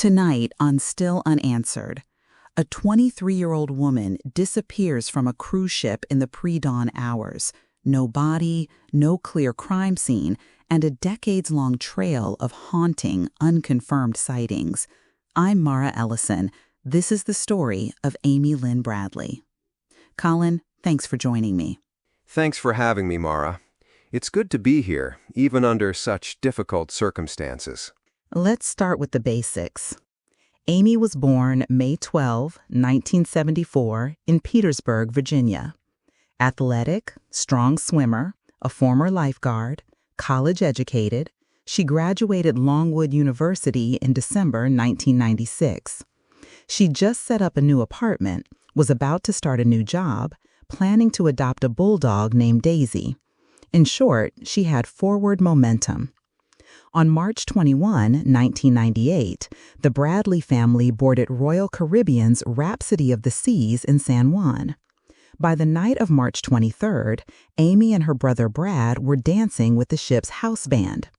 Tonight on Still Unanswered, a 23-year-old woman disappears from a cruise ship in the pre-dawn hours. No body, no clear crime scene, and a decades-long trail of haunting, unconfirmed sightings. I'm Mara Ellison. This is the story of Amy Lynn Bradley. Colin, thanks for joining me. Thanks for having me, Mara. It's good to be here, even under such difficult circumstances. Let's start with the basics. Amy was born May 12, 1974, in Petersburg, Virginia. Athletic, strong swimmer, a former lifeguard, college-educated, she graduated Longwood University in December 1996. She just set up a new apartment, was about to start a new job, planning to adopt a bulldog named Daisy. In short, she had forward momentum. On March 21, 1998, the Bradley family boarded Royal Caribbean's Rhapsody of the Seas in San Juan. By the night of March 23rd, Amy and her brother Brad were dancing with the ship's house band.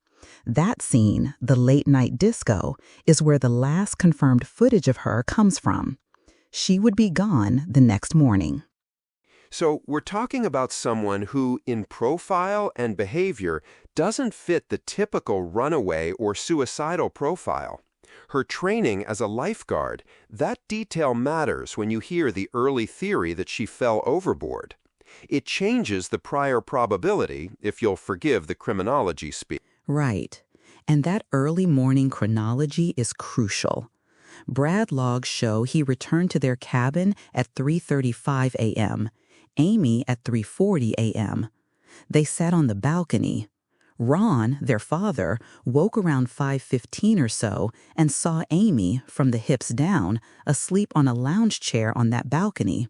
That scene, the late-night disco, is where the last confirmed footage of her comes from. She would be gone the next morning. So we're talking about someone who, in profile and behavior, doesn't fit the typical runaway or suicidal profile. Her training as a lifeguard, that detail matters when you hear the early theory that she fell overboard. It changes the prior probability, if you'll forgive the criminology speak. Right. And that early morning chronology is crucial. Brad logs show he returned to their cabin at 3:35 a.m., Amy at 3:40 a.m. They sat on the balcony. Ron, their father, woke around 5:15 or so and saw Amy, from the hips down, asleep on a lounge chair on that balcony.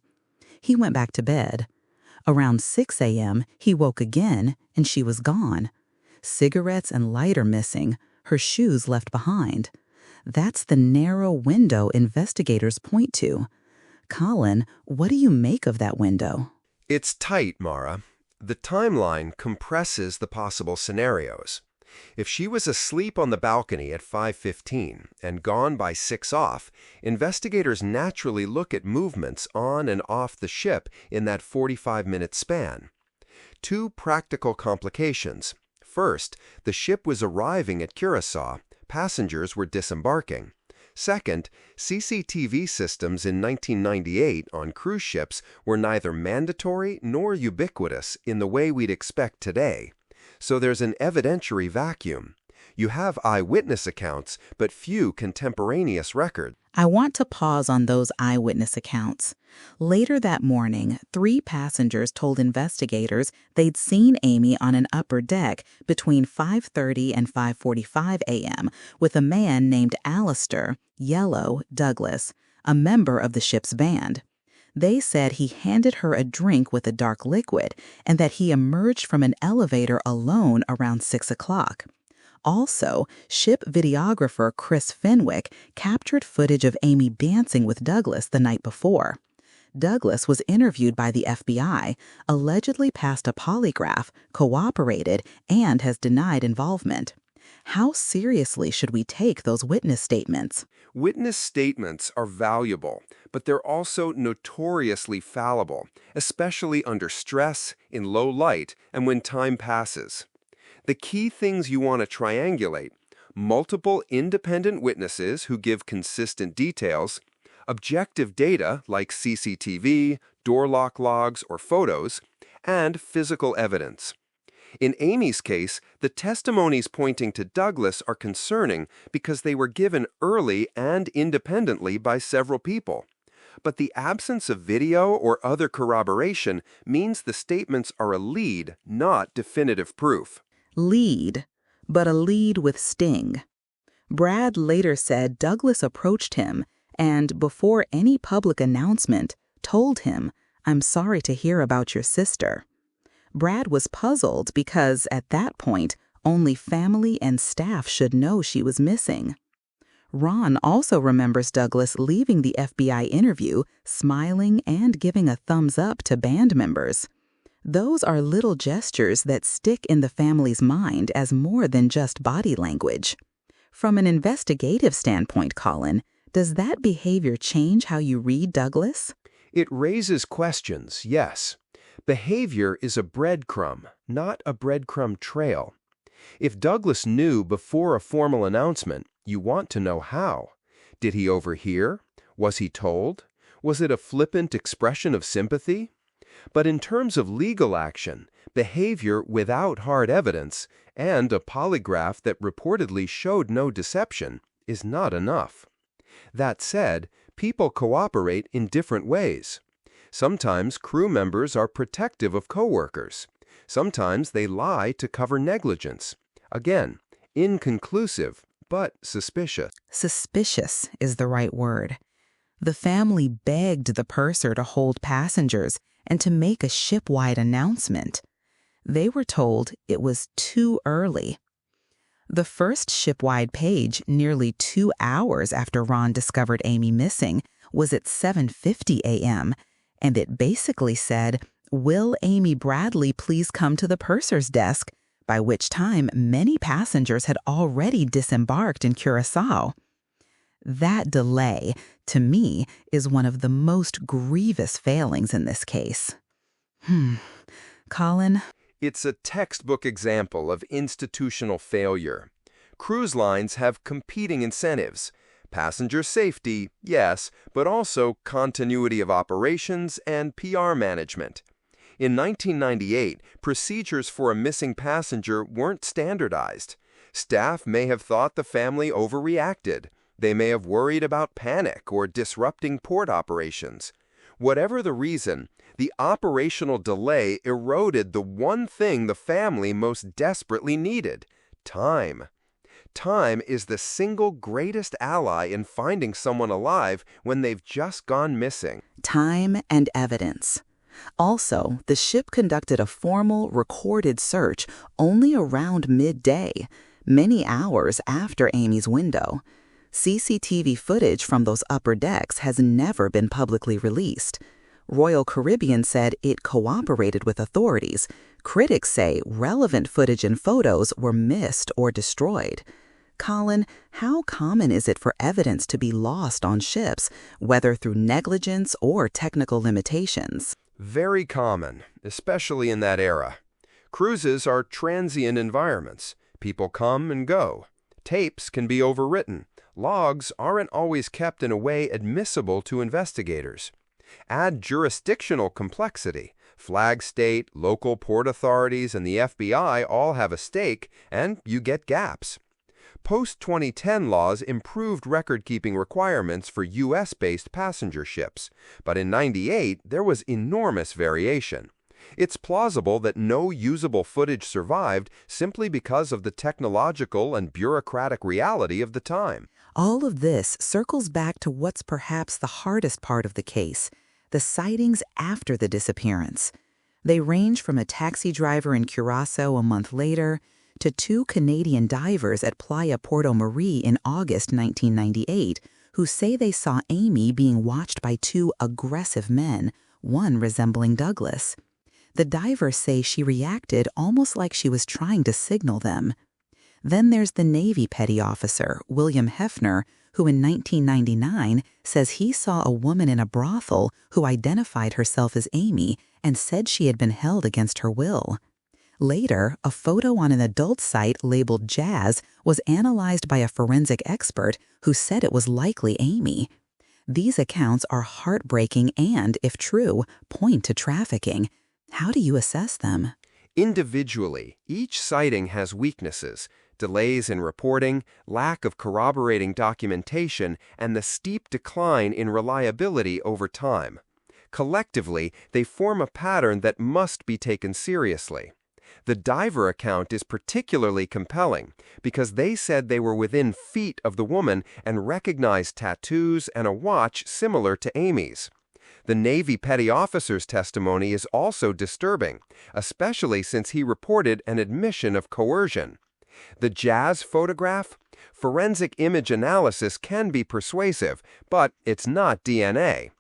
He went back to bed. Around 6 a.m., he woke again, and she was gone. Cigarettes and lighter missing, her shoes left behind. That's the narrow window investigators point to. Colin, what do you make of that window? It's tight, Mara. The timeline compresses the possible scenarios. If she was asleep on the balcony at 5:15 and gone by 6 off, investigators naturally look at movements on and off the ship in that 45-minute span. Two practical complications. First, the ship was arriving at Curaçao. Passengers were disembarking. Second, CCTV systems in 1998 on cruise ships were neither mandatory nor ubiquitous in the way we'd expect today. So there's an evidentiary vacuum. You have eyewitness accounts, but few contemporaneous records. I want to pause on those eyewitness accounts. Later that morning, 3 passengers told investigators they'd seen Amy on an upper deck between 5:30 and 5:45 a.m. with a man named Alistair Yellow Douglas, a member of the ship's band. They said he handed her a drink with a dark liquid and that he emerged from an elevator alone around 6 o'clock. Also, ship videographer Chris Fenwick captured footage of Amy dancing with Douglas the night before. Douglas was interviewed by the FBI, allegedly passed a polygraph, cooperated, and has denied involvement. How seriously should we take those witness statements? Witness statements are valuable, but they're also notoriously fallible, especially under stress, in low light, and when time passes. The key things you want to triangulate: multiple independent witnesses who give consistent details, objective data like CCTV, door lock logs, or photos, and physical evidence. In Amy's case, the testimonies pointing to Douglas are concerning because they were given early and independently by several people. But the absence of video or other corroboration means the statements are a lead, not definitive proof. Lead, but a lead with sting. Brad later said Douglas approached him and, before any public announcement, told him, "I'm sorry to hear about your sister." Brad was puzzled because, at that point, only family and staff should know she was missing. Ron also remembers Douglas leaving the FBI interview, smiling and giving a thumbs up to band members. Those are little gestures that stick in the family's mind as more than just body language. From an investigative standpoint, Colin, does that behavior change how you read Douglas? It raises questions, yes. Behavior is a breadcrumb, not a breadcrumb trail. If Douglas knew before a formal announcement, you want to know how. Did he overhear? Was he told? Was it a flippant expression of sympathy? But in terms of legal action, behavior without hard evidence, and a polygraph that reportedly showed no deception, is not enough. That said, people cooperate in different ways. Sometimes crew members are protective of coworkers. Sometimes they lie to cover negligence. Again, inconclusive, but suspicious. Suspicious is the right word. The family begged the purser to hold passengers and to make a ship-wide announcement. They were told it was too early. The first ship-wide page, nearly 2 hours after Ron discovered Amy missing, was at 7:50 a.m., and it basically said, "Will Amy Bradley please come to the purser's desk?" by which time many passengers had already disembarked in Curaçao. That delay, to me, is one of the most grievous failings in this case. Colin? It's a textbook example of institutional failure. Cruise lines have competing incentives. Passenger safety, yes, but also continuity of operations and PR management. In 1998, procedures for a missing passenger weren't standardized. Staff may have thought the family overreacted. They may have worried about panic or disrupting port operations. Whatever the reason, the operational delay eroded the one thing the family most desperately needed: time. Time is the single greatest ally in finding someone alive when they've just gone missing. Time and evidence. Also, the ship conducted a formal, recorded search only around midday, many hours after Amy's window. CCTV footage from those upper decks has never been publicly released. Royal Caribbean said it cooperated with authorities. Critics say relevant footage and photos were missed or destroyed. Colin, how common is it for evidence to be lost on ships, whether through negligence or technical limitations? Very common, especially in that era. Cruises are transient environments. People come and go. Tapes can be overwritten. Logs aren't always kept in a way admissible to investigators. Add jurisdictional complexity. Flag state, local port authorities, and the FBI all have a stake, and you get gaps. Post-2010 laws improved record-keeping requirements for U.S.-based passenger ships, but in '98 there was enormous variation. It's plausible that no usable footage survived simply because of the technological and bureaucratic reality of the time. All of this circles back to what's perhaps the hardest part of the case: the sightings after the disappearance. They range from a taxi driver in Curaçao a month later to 2 Canadian divers at Playa Porto Marie in August 1998 who say they saw Amy being watched by 2 aggressive men, one resembling Douglas. The divers say she reacted almost like she was trying to signal them. Then there's the Navy petty officer, William Hefner, who in 1999 says he saw a woman in a brothel who identified herself as Amy and said she had been held against her will. Later, a photo on an adult site labeled Jazz was analyzed by a forensic expert who said it was likely Amy. These accounts are heartbreaking and, if true, point to trafficking. How do you assess them? Individually, each sighting has weaknesses: delays in reporting, lack of corroborating documentation, and the steep decline in reliability over time. Collectively, they form a pattern that must be taken seriously. The diver account is particularly compelling because they said they were within feet of the woman and recognized tattoos and a watch similar to Amy's. The Navy petty officer's testimony is also disturbing, especially since he reported an admission of coercion. The Jazz photograph? Forensic image analysis can be persuasive, but it's not DNA.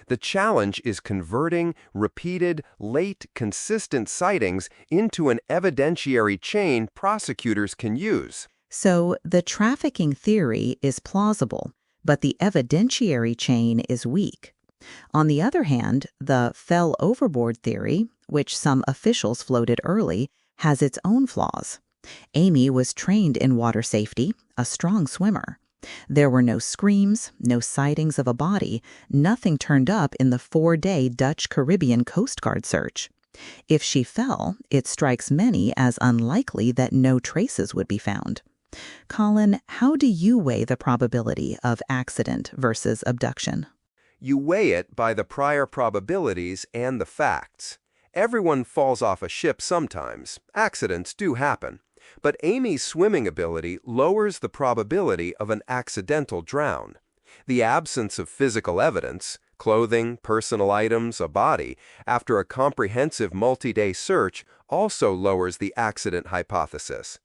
The challenge is converting repeated, late, consistent sightings into an evidentiary chain prosecutors can use. So the trafficking theory is plausible, but the evidentiary chain is weak. On the other hand, the fell overboard theory, which some officials floated early, has its own flaws. Amy was trained in water safety, a strong swimmer. There were no screams, no sightings of a body, nothing turned up in the 4-day Dutch Caribbean Coast Guard search. If she fell, it strikes many as unlikely that no traces would be found. Colin, how do you weigh the probability of accident versus abduction? You weigh it by the prior probabilities and the facts. Everyone falls off a ship sometimes. Accidents do happen. But Amy's swimming ability lowers the probability of an accidental drown. The absence of physical evidence, clothing, personal items, a body, after a comprehensive multi-day search also lowers the accident hypothesis.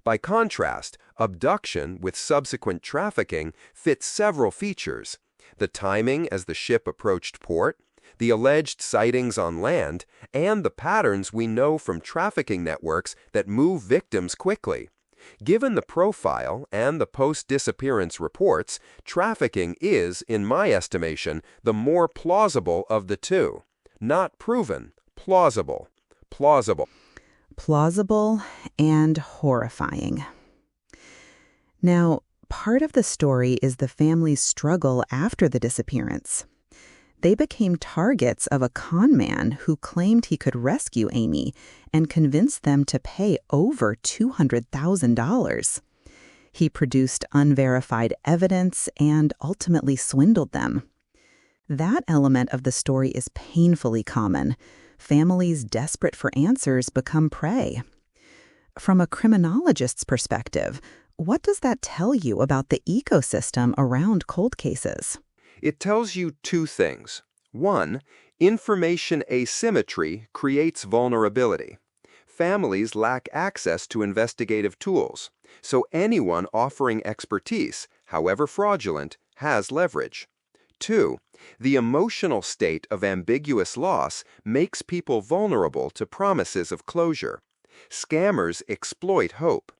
By contrast, abduction with subsequent trafficking fits several features: the timing as the ship approached port, the alleged sightings on land, and the patterns we know from trafficking networks that move victims quickly. Given the profile and the post-disappearance reports, trafficking is, in my estimation, the more plausible of the two. Not proven, plausible. Plausible. Plausible and horrifying. Now, part of the story is the family's struggle after the disappearance. They became targets of a con man who claimed he could rescue Amy and convinced them to pay over $200,000. He produced unverified evidence and ultimately swindled them. That element of the story is painfully common. Families desperate for answers become prey. From a criminologist's perspective, what does that tell you about the ecosystem around cold cases? It tells you two things. One, information asymmetry creates vulnerability. Families lack access to investigative tools, so anyone offering expertise, however fraudulent, has leverage. Two, the emotional state of ambiguous loss makes people vulnerable to promises of closure. Scammers exploit hope.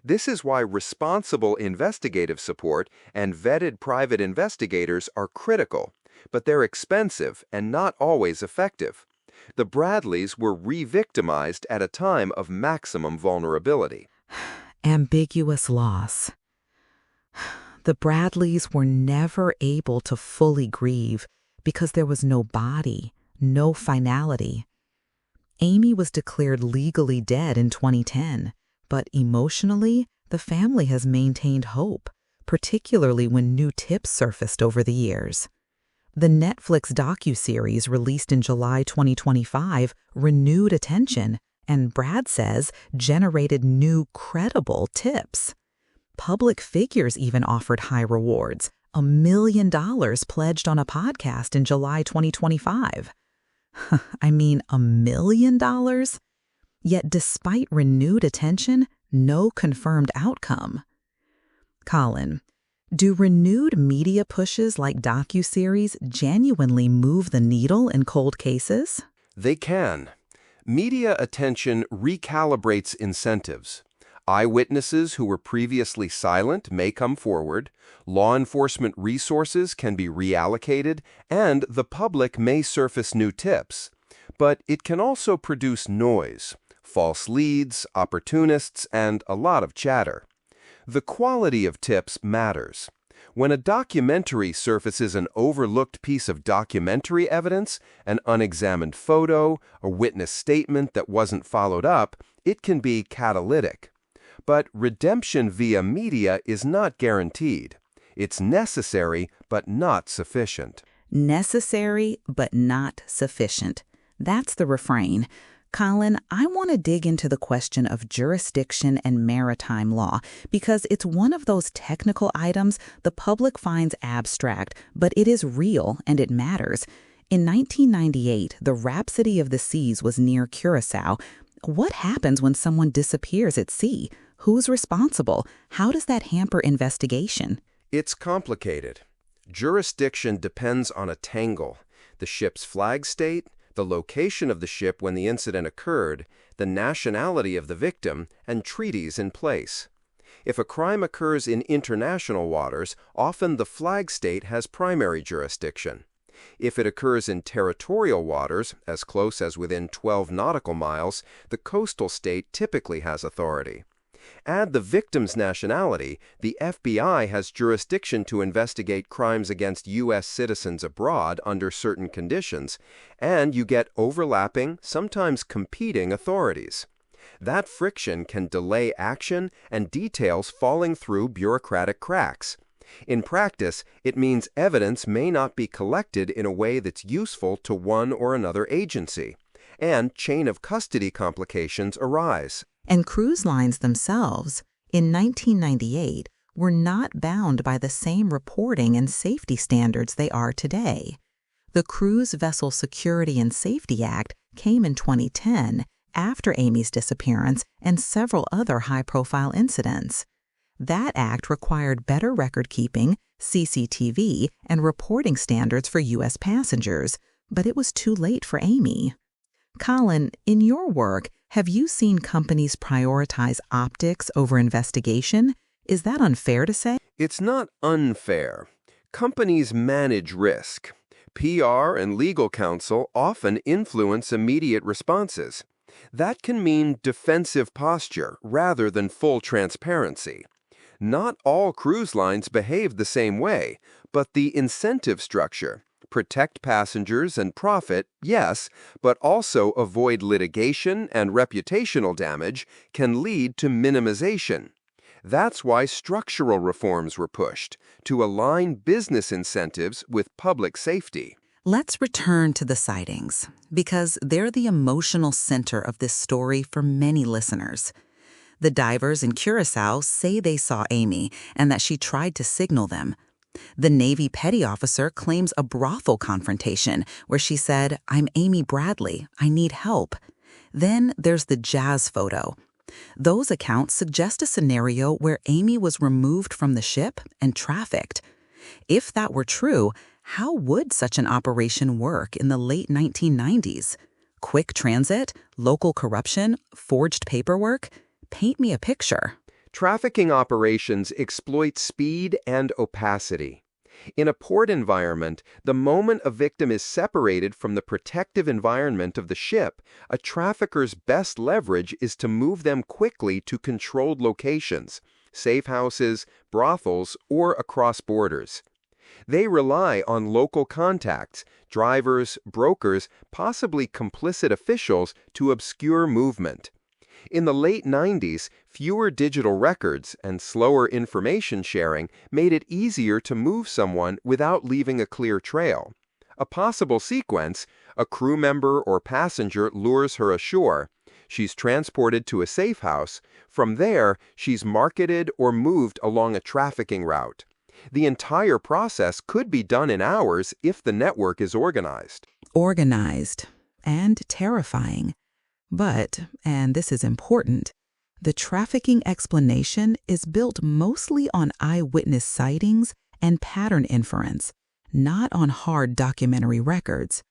This is why responsible investigative support and vetted private investigators are critical, but they're expensive and not always effective. The Bradleys were re-victimized at a time of maximum vulnerability. Ambiguous loss. The Bradleys were never able to fully grieve because there was no body, no finality. Amy was declared legally dead in 2010, but emotionally, the family has maintained hope, particularly when new tips surfaced over the years. The Netflix docuseries released in July 2025 renewed attention and, Brad says, generated new credible tips. Public figures even offered high rewards, $1 million pledged on a podcast in July 2025. I mean, $1 million? Yet despite renewed attention, no confirmed outcome. Colin, do renewed media pushes like docuseries genuinely move the needle in cold cases? They can. Media attention recalibrates incentives. Eyewitnesses who were previously silent may come forward, law enforcement resources can be reallocated, and the public may surface new tips. But it can also produce noise, false leads, opportunists, and a lot of chatter. The quality of tips matters. When a documentary surfaces an overlooked piece of documentary evidence, an unexamined photo, a witness statement that wasn't followed up, it can be catalytic. But redemption via media is not guaranteed. It's necessary, but not sufficient. Necessary, but not sufficient. That's the refrain. Colin, I want to dig into the question of jurisdiction and maritime law because it's one of those technical items the public finds abstract, but it is real and it matters. In 1998, the Rhapsody of the Seas was near Curaçao. What happens when someone disappears at sea? Who's responsible? How does that hamper investigation? It's complicated. Jurisdiction depends on a tangle: the ship's flag state, the location of the ship when the incident occurred, the nationality of the victim, and treaties in place. If a crime occurs in international waters, often the flag state has primary jurisdiction. If it occurs in territorial waters, as close as within 12 nautical miles, the coastal state typically has authority. Add the victim's nationality, the FBI has jurisdiction to investigate crimes against U.S. citizens abroad under certain conditions, and you get overlapping, sometimes competing authorities. That friction can delay action and details falling through bureaucratic cracks. In practice, it means evidence may not be collected in a way that's useful to one or another agency, and chain of custody complications arise. And cruise lines themselves, in 1998, were not bound by the same reporting and safety standards they are today. The Cruise Vessel Security and Safety Act came in 2010 after Amy's disappearance and several other high-profile incidents. That act required better record-keeping, CCTV, and reporting standards for U.S. passengers, but it was too late for Amy. Colin, in your work, have you seen companies prioritize optics over investigation? Is that unfair to say? It's not unfair. Companies manage risk. PR and legal counsel often influence immediate responses. That can mean defensive posture rather than full transparency. Not all cruise lines behave the same way, but the incentive structure, protect passengers and profit, yes, but also avoid litigation and reputational damage, can lead to minimization. That's why structural reforms were pushed, to align business incentives with public safety. Let's return to the sightings, because they're the emotional center of this story for many listeners. The divers in Curaçao say they saw Amy and that she tried to signal them. The Navy petty officer claims a brothel confrontation where she said, "I'm Amy Bradley, I need help." Then there's the jazz photo. Those accounts suggest a scenario where Amy was removed from the ship and trafficked. If that were true, how would such an operation work in the late 1990s? Quick transit, local corruption, forged paperwork? Paint me a picture. Trafficking operations exploit speed and opacity. In a port environment, the moment a victim is separated from the protective environment of the ship, a trafficker's best leverage is to move them quickly to controlled locations, safe houses, brothels, or across borders. They rely on local contacts, drivers, brokers, possibly complicit officials to obscure movement. In the late 90s, fewer digital records and slower information sharing made it easier to move someone without leaving a clear trail. A possible sequence: a crew member or passenger lures her ashore. She's transported to a safe house. From there, she's marketed or moved along a trafficking route. The entire process could be done in hours if the network is organized. Organized and terrifying. But, and this is important, the trafficking explanation is built mostly on eyewitness sightings and pattern inference, not on hard documentary records.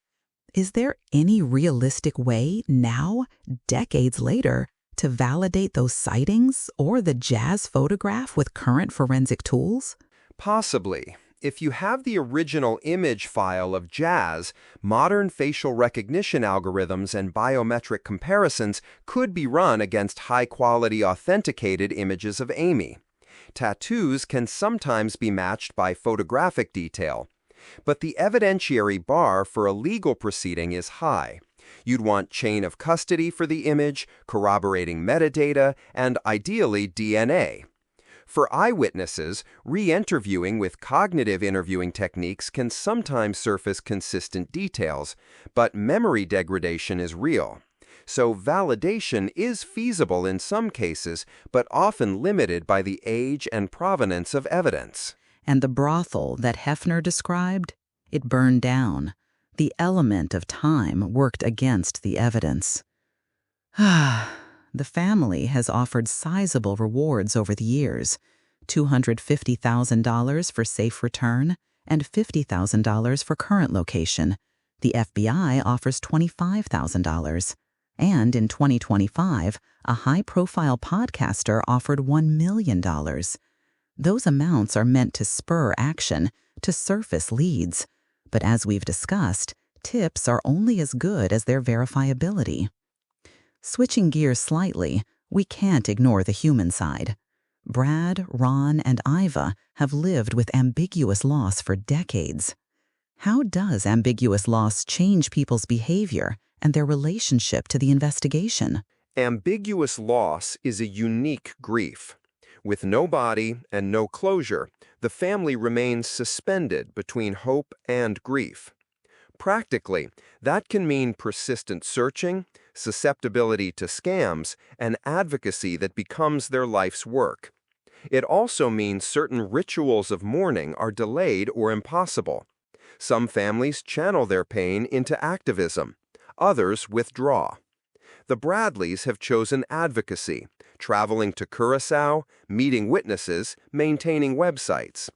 Is there any realistic way now, decades later, to validate those sightings or the jazz photograph with current forensic tools? Possibly. If you have the original image file of jazz, modern facial recognition algorithms and biometric comparisons could be run against high-quality authenticated images of Amy. Tattoos can sometimes be matched by photographic detail. But the evidentiary bar for a legal proceeding is high. You'd want chain of custody for the image, corroborating metadata, and ideally DNA. For eyewitnesses, re-interviewing with cognitive interviewing techniques can sometimes surface consistent details, but memory degradation is real. So validation is feasible in some cases, but often limited by the age and provenance of evidence. And the brothel that Hefner described? It burned down. The element of time worked against the evidence. The family has offered sizable rewards over the years, $250,000 for safe return and $50,000 for current location. The FBI offers $25,000. And in 2025, a high-profile podcaster offered $1 million. Those amounts are meant to spur action, to surface leads. But as we've discussed, tips are only as good as their verifiability. Switching gears slightly, we can't ignore the human side. Brad, Ron, and Iva have lived with ambiguous loss for decades. How does ambiguous loss change people's behavior and their relationship to the investigation? Ambiguous loss is a unique grief. With no body and no closure, the family remains suspended between hope and grief. Practically, that can mean persistent searching, susceptibility to scams, and advocacy that becomes their life's work. It also means certain rituals of mourning are delayed or impossible. Some families channel their pain into activism. Others withdraw. The Bradleys have chosen advocacy, traveling to Curaçao, meeting witnesses, maintaining websites.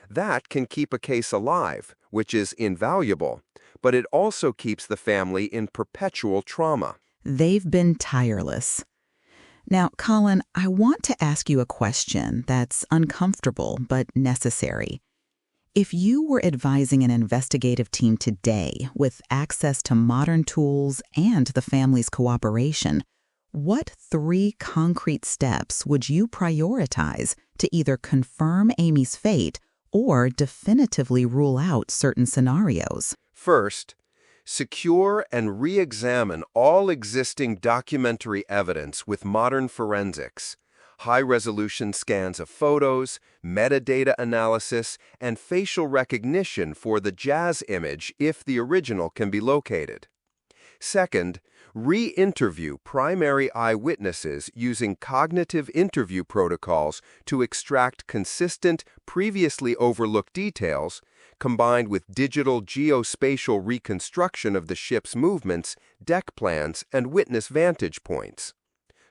That can keep a case alive, which is invaluable, but it also keeps the family in perpetual trauma. They've been tireless. Now, Colin, I want to ask you a question that's uncomfortable but necessary. If you were advising an investigative team today with access to modern tools and the family's cooperation, what 3 concrete steps would you prioritize to either confirm Amy's fate or definitively rule out certain scenarios? First, secure and re-examine all existing documentary evidence with modern forensics. High-resolution scans of photos, metadata analysis, and facial recognition for the jazz image if the original can be located. Second, re-interview primary eyewitnesses using cognitive interview protocols to extract consistent, previously overlooked details, combined with digital geospatial reconstruction of the ship's movements, deck plans, and witness vantage points.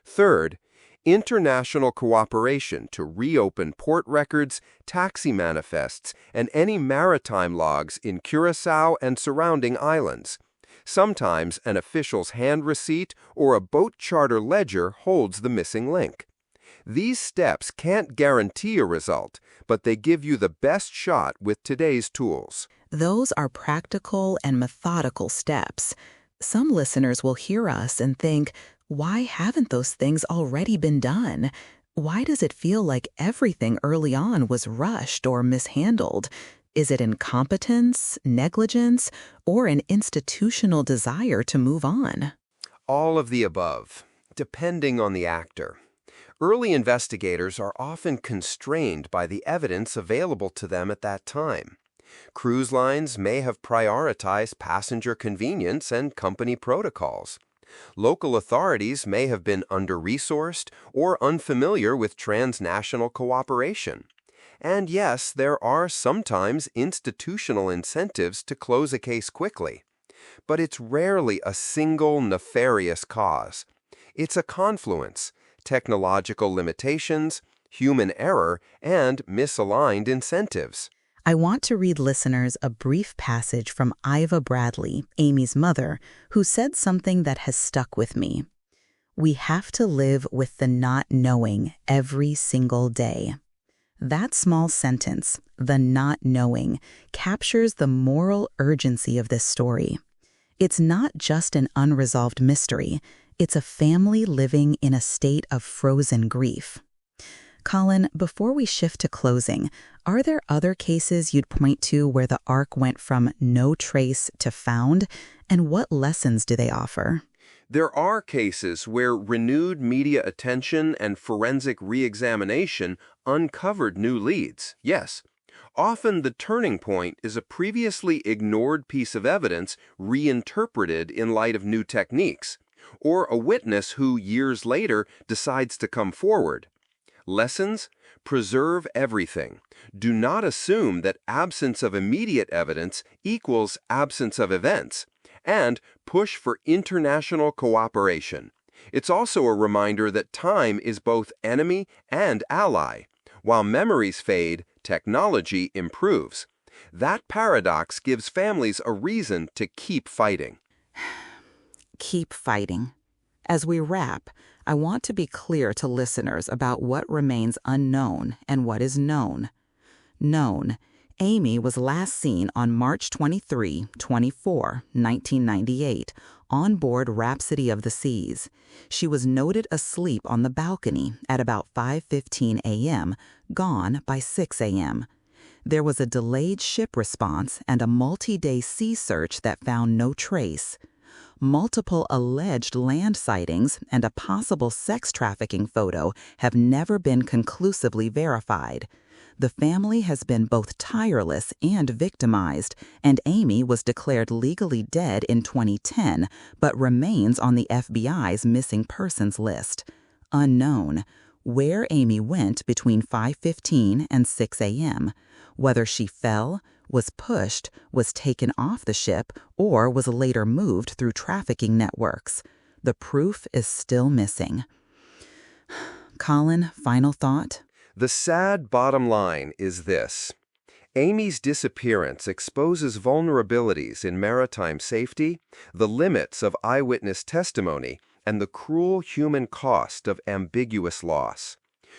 Third, international cooperation to reopen port records, taxi manifests, and any maritime logs in Curaçao and surrounding islands. Sometimes an official's hand receipt or a boat charter ledger holds the missing link. These steps can't guarantee a result, but they give you the best shot with today's tools. Those are practical and methodical steps. Some listeners will hear us and think, why haven't those things already been done? Why does it feel like everything early on was rushed or mishandled? Is it incompetence, negligence, or an institutional desire to move on? All of the above, depending on the actor. Early investigators are often constrained by the evidence available to them at that time. Cruise lines may have prioritized passenger convenience and company protocols. Local authorities may have been under-resourced or unfamiliar with transnational cooperation. And yes, there are sometimes institutional incentives to close a case quickly. But it's rarely a single nefarious cause. It's a confluence, technological limitations, human error, and misaligned incentives. I want to read listeners a brief passage from Iva Bradley, Amy's mother, who said something that has stuck with me. We have to live with the not knowing every single day. That small sentence, the not knowing, captures the moral urgency of this story. It's not just an unresolved mystery. It's a family living in a state of frozen grief. Colin, before we shift to closing, are there other cases you'd point to where the arc went from no trace to found, and what lessons do they offer? There are cases where renewed media attention and forensic re-examination uncovered new leads, yes. Often the turning point is a previously ignored piece of evidence reinterpreted in light of new techniques, or a witness who years later decides to come forward. Lessons? Preserve everything. Do not assume that absence of immediate evidence equals absence of events. And push for international cooperation. It's also a reminder that time is both enemy and ally. While memories fade, technology improves. That paradox gives families a reason to keep fighting. Keep fighting. As we wrap, I want to be clear to listeners about what remains unknown and what is known. Known: Amy was last seen on March 23, 1998, on board Rhapsody of the Seas. She was noted asleep on the balcony at about 5:15 a.m., gone by 6 a.m. There was a delayed ship response and a multi-day sea search that found no trace. Multiple alleged land sightings and a possible sex trafficking photo have never been conclusively verified. The family has been both tireless and victimized, and Amy was declared legally dead in 2010, but remains on the FBI's missing persons list. Unknown: where Amy went between 5:15 and 6 a.m., whether she fell, was pushed, was taken off the ship, or was later moved through trafficking networks. The proof is still missing. Colin, final thought? The sad bottom line is this. Amy's disappearance exposes vulnerabilities in maritime safety, the limits of eyewitness testimony, and the cruel human cost of ambiguous loss.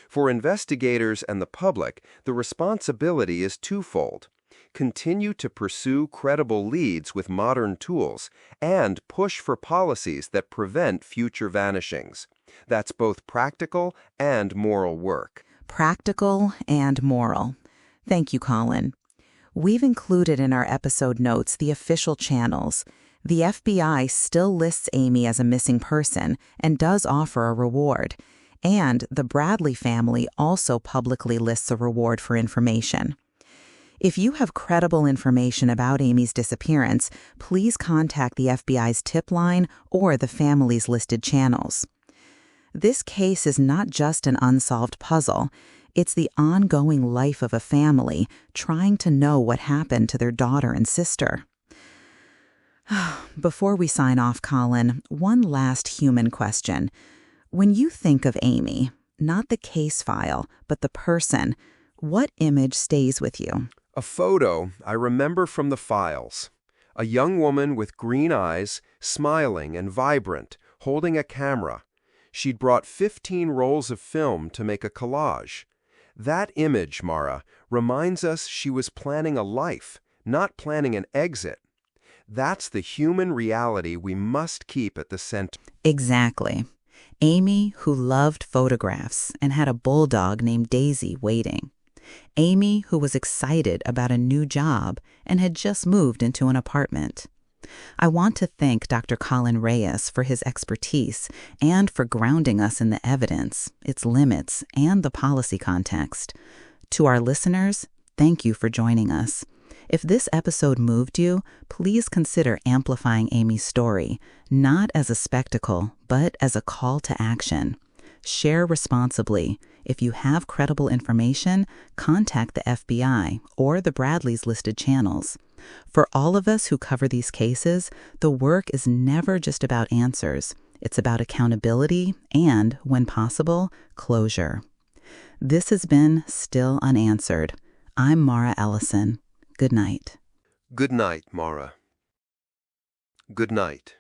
For investigators and the public, the responsibility is twofold. Continue to pursue credible leads with modern tools, and push for policies that prevent future vanishings. That's both practical and moral work. Practical and moral. Thank you, Colin. We've included in our episode notes the official channels. The FBI still lists Amy as a missing person and does offer a reward. And the Bradley family also publicly lists a reward for information. If you have credible information about Amy's disappearance, please contact the FBI's tip line or the family's listed channels. This case is not just an unsolved puzzle. It's the ongoing life of a family trying to know what happened to their daughter and sister. Before we sign off, Colin, one last human question. When you think of Amy, not the case file, but the person, what image stays with you? A photo I remember from the files. A young woman with green eyes, smiling and vibrant, holding a camera. She'd brought 15 rolls of film to make a collage. That image, Mara, reminds us she was planning a life, not planning an exit. That's the human reality we must keep at the center. Exactly. Amy, who loved photographs and had a bulldog named Daisy waiting. Amy, who was excited about a new job and had just moved into an apartment. I want to thank Dr. Colin Reyes for his expertise and for grounding us in the evidence, its limits, and the policy context. To our listeners, thank you for joining us. If this episode moved you, please consider amplifying Amy's story, not as a spectacle, but as a call to action. Share responsibly. If you have credible information, contact the FBI or the Bradleys' listed channels. For all of us who cover these cases, the work is never just about answers. It's about accountability and, when possible, closure. This has been Still Unanswered. I'm Mara Ellison. Good night. Good night, Mara. Good night.